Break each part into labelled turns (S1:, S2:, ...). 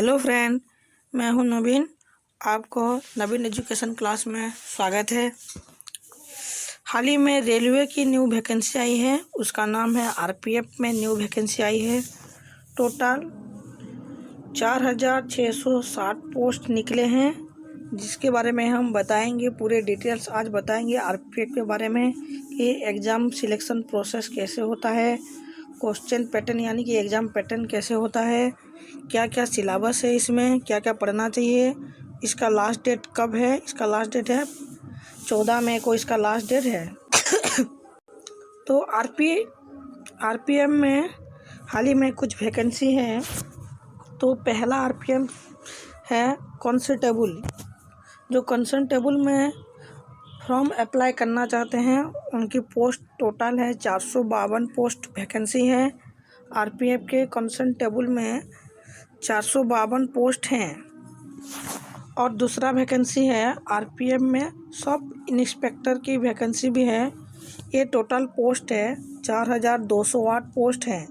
S1: Hello friend, मैं हूं नवीन। आपको नवीन एजुकेशन क्लास में स्वागत है। हाल ही में रेलवे की न्यू वैकेंसी आई है, उसका नाम है आरपीएफ में न्यू वैकेंसी आई है। टोटल 4660 पोस्ट निकले हैं, जिसके बारे में हम बताएंगे। पूरे डिटेल्स आज बताएंगे आरपीएफ के बारे में कि एग्ज़ाम सिलेक्शन प्रोसेस कैसे होता है, क्वेश्चन पैटर्न यानी कि एग्ज़ाम पैटर्न कैसे होता है, क्या क्या सिलेबस है, इसमें क्या क्या पढ़ना चाहिए, इसका लास्ट डेट कब है। इसका लास्ट डेट है 14 मई को, इसका लास्ट डेट है। तो आरपीएम में हाल ही में कुछ वैकेंसी है। तो पहला आरपीएम है कांस्टेबल। जो कांस्टेबल में फॉर्म अप्लाई करना चाहते हैं, उनकी पोस्ट टोटल है 452 पोस्ट वैकेंसी है। आरपीएफ के कांस्टेबल में 452 पोस्ट हैं। और दूसरा वैकेंसी है आरपीएफ में सब इंस्पेक्टर की वैकेंसी भी है। ये टोटल पोस्ट है 4208 पोस्ट हैं।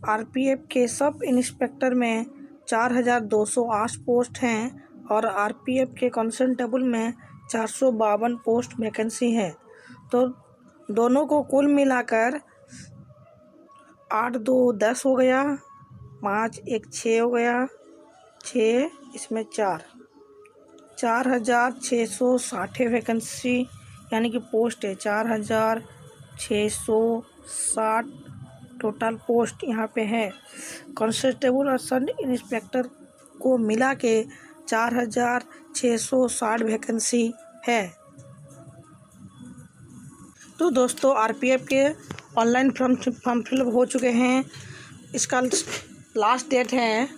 S1: आरपीएफ के सब इंस्पेक्टर में 4208 पोस्ट हैं और आरपीएफ के कांस्टेबल में 452 पोस्ट वैकेंसी है। तो दोनों को कुल मिलाकर 8 2 10 हो गया, 5 1 6 हो गया, 6 इसमें 4660 वैकेंसी यानी कि पोस्ट है। 4660 टोटल पोस्ट यहाँ पे है। कांस्टेबल और सब इंस्पेक्टर को मिला के 4660 वैकेंसी है। तो दोस्तों, आरपीएफ के ऑनलाइन फॉर्म फिलअप हो चुके हैं। इसका लास्ट डेट है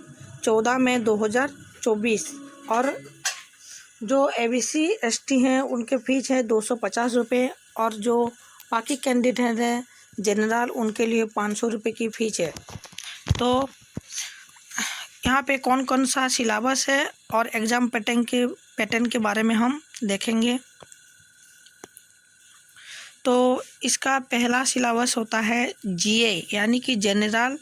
S1: 14 मई 2024। और जो एबीसी एसटी हैं उनके फीस है 250 रुपये, और जो बाकी कैंडिडेट हैं जनरल, उनके लिए 500 रुपये की फ़ीस है। तो यहाँ पे कौन कौन सा सिलेबस है और एग्ज़ाम पैटर्न के बारे में हम देखेंगे। तो इसका पहला सिलेबस होता है जीए यानी कि जनरल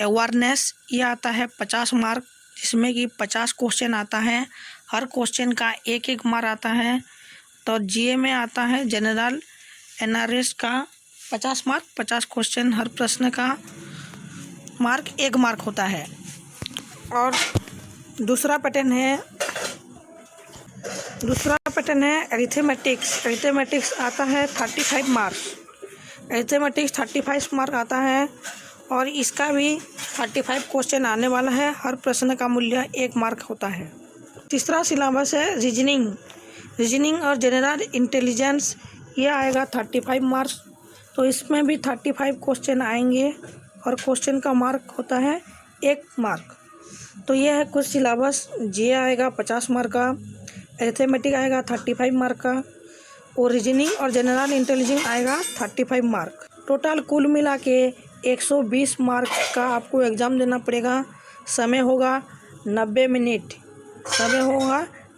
S1: अवेयरनेस। ये आता है 50 मार्क, जिसमें कि 50 क्वेश्चन आता है। हर क्वेश्चन का एक एक मार्क आता है। तो जीए में आता है जनरल एनआरएस का 50 मार्क, 50 क्वेश्चन, हर प्रश्न का मार्क 1 मार्क होता है। और दूसरा पैटर्न है अरिथमेटिक्स आता है 35 मार्क्स। अरिथमेटिक्स 35 मार्क आता है और इसका भी 35 क्वेश्चन आने वाला है। हर प्रश्न का मूल्य 1 मार्क होता है। तीसरा सिलेबस है रीजनिंग और जनरल इंटेलिजेंस। ये आएगा 35 मार्क्स। तो इसमें भी 35 क्वेश्चन आएंगे और क्वेश्चन का मार्क होता है 1 मार्क। तो ये है कुछ सिलेबस। जी आएगा 50 मार्क का, अरिथमेटिक आएगा 35 मार्क का, और रीजनिंग और जनरल इंटेलिजेंस आएगा 35 मार्क। टोटल कुल मिला के 120 मार्क का आपको एग्ज़ाम देना पड़ेगा। समय होगा 90 मिनट।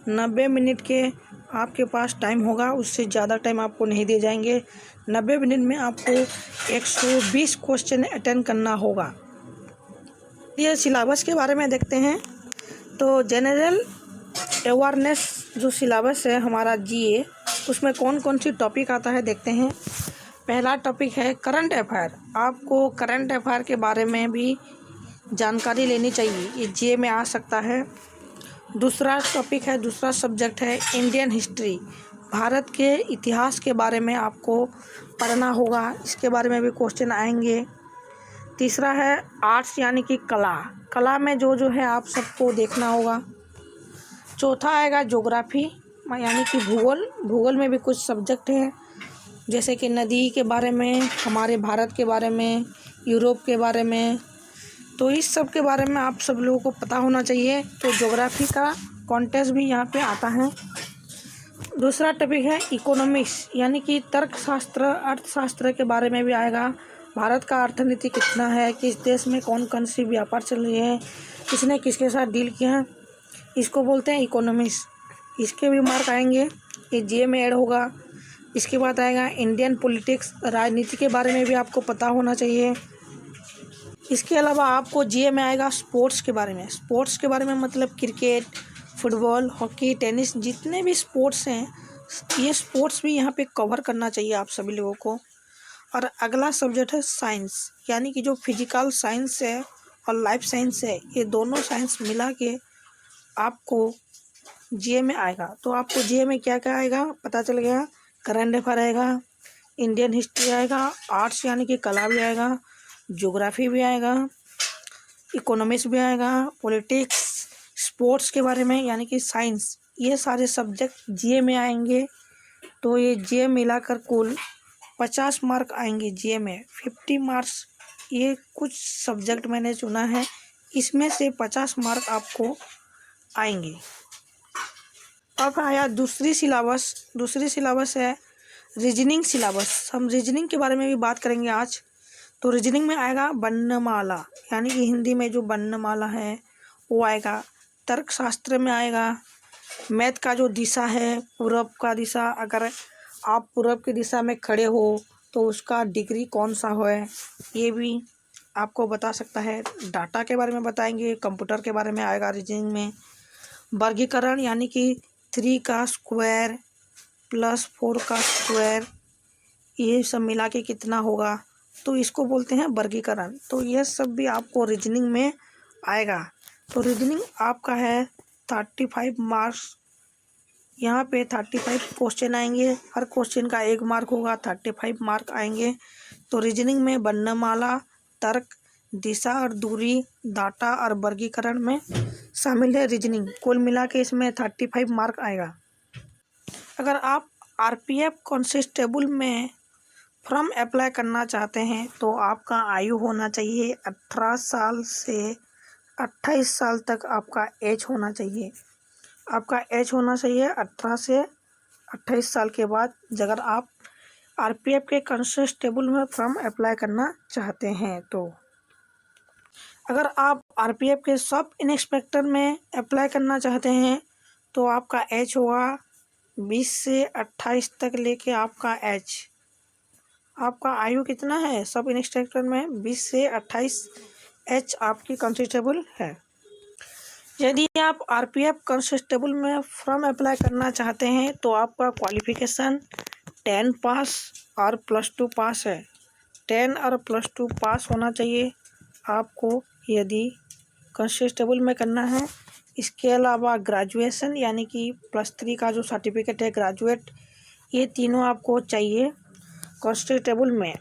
S1: 90 मिनट के आपके पास टाइम होगा, उससे ज़्यादा टाइम आपको नहीं दिए जाएंगे। 90 मिनट में आपको 120 क्वेश्चन अटेंड करना होगा। ये सिलेबस के बारे में देखते हैं। तो जनरल अवेयरनेस जो सिलेबस है हमारा जीए, उसमें कौन कौन सी टॉपिक आता है देखते हैं। पहला टॉपिक है करंट अफेयर। आपको करंट अफेयर के बारे में भी जानकारी लेनी चाहिए, ये जीए में आ सकता है। दूसरा सब्जेक्ट है इंडियन हिस्ट्री। भारत के इतिहास के बारे में आपको पढ़ना होगा, इसके बारे में भी क्वेश्चन आएंगे। तीसरा है आर्ट्स यानी कि कला में जो है आप सबको देखना होगा। चौथा आएगा ज्योग्राफी यानी कि भूगोल में भी कुछ सब्जेक्ट हैं, जैसे कि नदी के बारे में, हमारे भारत के बारे में, यूरोप के बारे में। तो इस सब के बारे में आप सब लोगों को पता होना चाहिए। तो ज्योग्राफी का कॉन्टेस्ट भी यहाँ पे आता है। दूसरा टॉपिक है इकोनॉमिक्स यानी कि तर्कशास्त्र, अर्थशास्त्र के बारे में भी आएगा। भारत का अर्थनीति कितना है, किस देश में कौन कौन सी व्यापार चल रही है, किसने किसके साथ डील किया है, इसको बोलते हैं इकोनॉमिक्स। इसके भी मार्क आएंगे, ये जीए में ऐड होगा। इसके बाद आएगा इंडियन पॉलिटिक्स, राजनीति के बारे में भी आपको पता होना चाहिए। इसके अलावा आपको जीए में आएगा स्पोर्ट्स के बारे में। स्पोर्ट्स के बारे में मतलब क्रिकेट, फुटबॉल, हॉकी, टेनिस, जितने भी स्पोर्ट्स हैं ये स्पोर्ट्स भी यहाँ पे कवर करना चाहिए आप सभी लोगों को। और अगला सब्जेक्ट है साइंस, यानी कि जो फिजिकल साइंस है और लाइफ साइंस है, ये दोनों साइंस मिला के आपको जीए में आएगा। तो आपको जीए में क्या क्या आएगा पता चल गया। करंट अफेयर आएगा, इंडियन हिस्ट्री आएगा, आर्ट्स यानी कि कला भी आएगा, ज्योग्राफी भी आएगा, इकोनॉमिक्स भी आएगा, पॉलिटिक्स, स्पोर्ट्स के बारे में यानी कि साइंस, ये सारे सब्जेक्ट जीए में आएंगे। तो ये जीए मिलाकर कुल 50 मार्क आएंगे जीए में। 50 मार्क्स ये कुछ सब्जेक्ट मैंने चुना है, इसमें से 50 मार्क आपको आएंगे। अब आया दूसरी सिलेबस है रीजनिंग सिलेबस। हम रीजनिंग के बारे में भी बात करेंगे आज। तो रीजनिंग में आएगा वर्णमाला, यानी कि हिंदी में जो वर्णमाला है वो आएगा। तर्कशास्त्र में आएगा, मैथ का जो दिशा है पूरब का दिशा, अगर आप पूरब की दिशा में खड़े हो तो उसका डिग्री कौन सा है ये भी आपको बता सकता है। डाटा के बारे में बताएंगे, कंप्यूटर के बारे में आएगा रीजनिंग में। वर्गीकरण यानी कि 3 का स्क्वायर प्लस 4 का स्क्वायर, ये सब मिला के कितना होगा, तो इसको बोलते हैं वर्गीकरण। तो ये सब भी आपको रीजनिंग में आएगा। तो रीजनिंग आपका है 35 मार्क्स। यहाँ पे 35 क्वेश्चन आएंगे, हर क्वेश्चन का 1 मार्क होगा, 35 मार्क आएंगे। तो रीजनिंग में वर्णमाला, तर्क, दिशा और दूरी, डाटा और वर्गीकरण में शामिल है रीजनिंग। कुल मिला के इसमें 35 मार्क आएगा। अगर आप आरपीएफ कांस्टेबल में फॉर्म अप्लाई करना चाहते हैं तो आपका आयु होना चाहिए 18 साल से 28 साल तक आपका एज होना चाहिए। आपका एज होना चाहिए 18 से 28 साल के बाद, अगर आप आरपीएफ के कांस्टेबल में फॉर्म अप्लाई करना चाहते हैं। तो अगर आप आरपीएफ के सब इंस्पेक्टर में अप्लाई करना चाहते हैं तो आपका एज होगा 20 से 28 तक लेके आपका एज। आपका आयु कितना है सब इंस्पेक्टर में? 20 से 28 एज आपकी कांस्टेबल है। यदि आप आरपीएफ कांस्टेबल में फॉर्म अप्लाई करना चाहते हैं तो आपका क्वालिफिकेशन 10 पास और +2 पास है। 10 और +2 पास होना चाहिए आपको यदि कांस्टेबल में करना है। इसके अलावा ग्रेजुएशन यानी कि +3 का जो सर्टिफिकेट है ग्रेजुएट, ये तीनों आपको चाहिए। कांस्टेबल में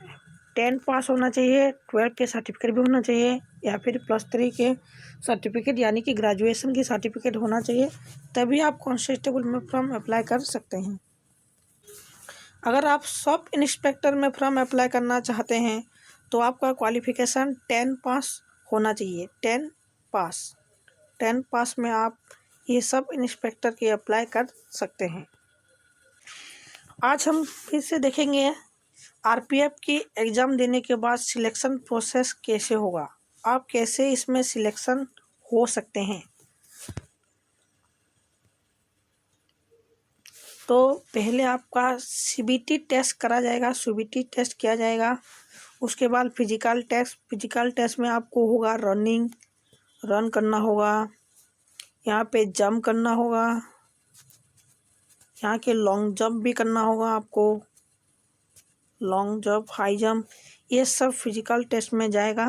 S1: 10 पास होना चाहिए, 12 के सर्टिफिकेट भी होना चाहिए, या फिर +3 के सर्टिफिकेट यानी कि ग्रेजुएशन की सर्टिफिकेट होना चाहिए, तभी आप कांस्टेबल में फॉर्म अप्लाई कर सकते हैं। अगर आप सब इंस्पेक्टर में फॉर्म अप्लाई करना चाहते हैं तो आपका क्वालिफिकेशन 10 पास होना चाहिए। 10 पास, 10 पास में आप ये सब इंस्पेक्टर के अप्लाई कर सकते हैं। आज हम फिर से देखेंगे आरपीएफ की एग्ज़ाम देने के बाद सिलेक्शन प्रोसेस कैसे होगा, आप कैसे इसमें सिलेक्शन हो सकते हैं। तो पहले आपका सीबीटी टेस्ट करा जाएगा, सीबीटी टेस्ट किया जाएगा। उसके बाद फिजिकल टेस्ट में आपको होगा रन करना होगा, यहाँ पे जंप करना होगा, यहाँ के लॉन्ग जंप भी करना होगा आपको, लॉन्ग जंप, हाई जंप, ये सब फिजिकल टेस्ट में जाएगा।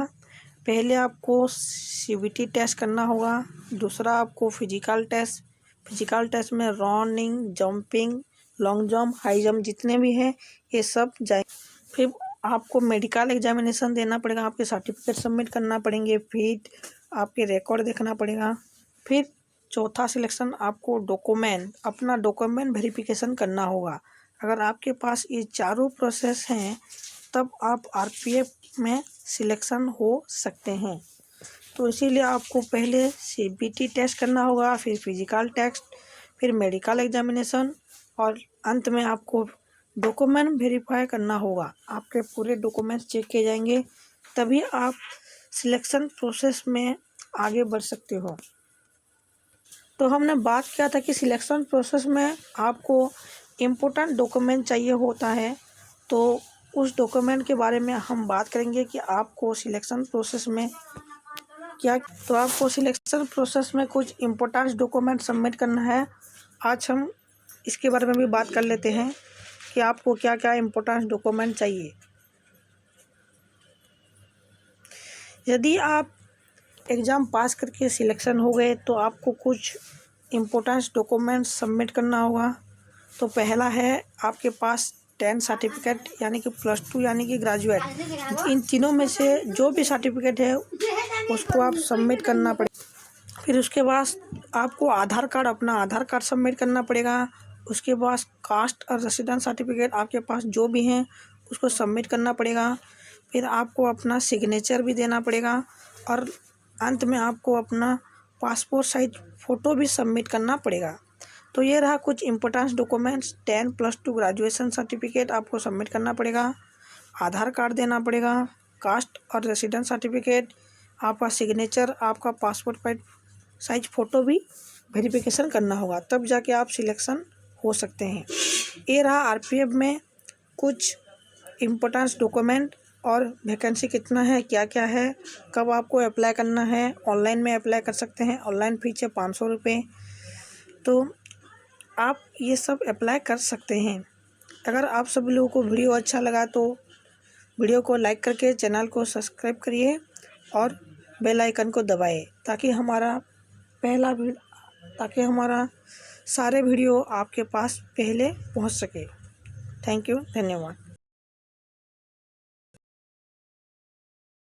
S1: पहले आपको सीबीटी टेस्ट करना होगा, दूसरा आपको फिजिकल टेस्ट में running, jumping, long jump, high jump जितने भी हैं ये सब जाए। फिर आपको मेडिकल एग्जामिनेशन देना पड़ेगा, आपके सर्टिफिकेट सबमिट करना पड़ेंगे, फिर आपके रिकॉर्ड देखना पड़ेगा। फिर चौथा सिलेक्शन आपको अपना डॉक्यूमेंट वेरिफिकेशन करना होगा। अगर आपके पास ये चारों प्रोसेस हैं तब आप आरपीएफ में सिलेक्शन हो सकते हैं। तो इसीलिए आपको पहले सीबीटी टेस्ट करना होगा, फिर फिजिकल टेस्ट, फिर मेडिकल एग्जामिनेशन, और अंत में आपको डॉक्यूमेंट वेरीफाई करना होगा। आपके पूरे डॉक्यूमेंट्स चेक किए जाएंगे, तभी आप सिलेक्शन प्रोसेस में आगे बढ़ सकते हो। तो हमने बात किया था कि सिलेक्शन प्रोसेस में आपको इम्पोर्टेंट डॉक्यूमेंट चाहिए होता है। तो उस डॉक्यूमेंट के बारे में हम बात करेंगे कि आपको सिलेक्शन प्रोसेस में आपको सिलेक्शन प्रोसेस में कुछ इम्पोर्टेंट डॉक्यूमेंट सबमिट करना है। आज हम इसके बारे में भी बात कर लेते हैं कि आपको क्या क्या इम्पोर्टेंट डॉक्यूमेंट चाहिए। यदि आप एग्ज़ाम पास करके सिलेक्शन हो गए तो आपको कुछ इम्पोर्टेंट डॉक्यूमेंट सबमिट करना होगा। तो पहला है आपके पास 10 सर्टिफिकेट यानी कि +2 यानी कि ग्रेजुएट, इन तीनों में से जो भी सर्टिफिकेट है उसको आप सबमिट करना पड़ेगा। फिर उसके बाद आपको अपना आधार कार्ड सबमिट करना पड़ेगा। उसके बाद कास्ट और रेसिडेंस सर्टिफिकेट आपके पास जो भी हैं उसको सबमिट करना पड़ेगा। फिर आपको अपना सिग्नेचर भी देना पड़ेगा और अंत में आपको अपना पासपोर्ट साइज फ़ोटो भी सबमिट करना पड़ेगा। तो ये रहा कुछ इम्पोर्टेंट डॉक्यूमेंट्स। 10+2 ग्रेजुएशन सर्टिफिकेट आपको सबमिट करना पड़ेगा, आधार कार्ड देना पड़ेगा, कास्ट और रेसिडेंस सर्टिफिकेट, आपका सिग्नेचर, आपका पासपोर्ट साइज फ़ोटो भी वेरिफिकेशन करना होगा, तब जाके आप सिलेक्शन हो सकते हैं। ये रहा आरपीएफ में कुछ इम्पोर्टेंट डॉक्यूमेंट और वैकेंसी कितना है, क्या क्या है, कब आपको अप्लाई करना है। ऑनलाइन में अप्लाई कर सकते हैं, ऑनलाइन फीस है 500 रुपये। तो आप ये सब अप्लाई कर सकते हैं। अगर आप सभी लोगों को वीडियो अच्छा लगा तो वीडियो को लाइक करके चैनल को सब्सक्राइब करिए और बेल आइकन को दबाएं ताकि हमारा सारे वीडियो आपके पास पहले पहुंच सके। थैंक यू, धन्यवाद।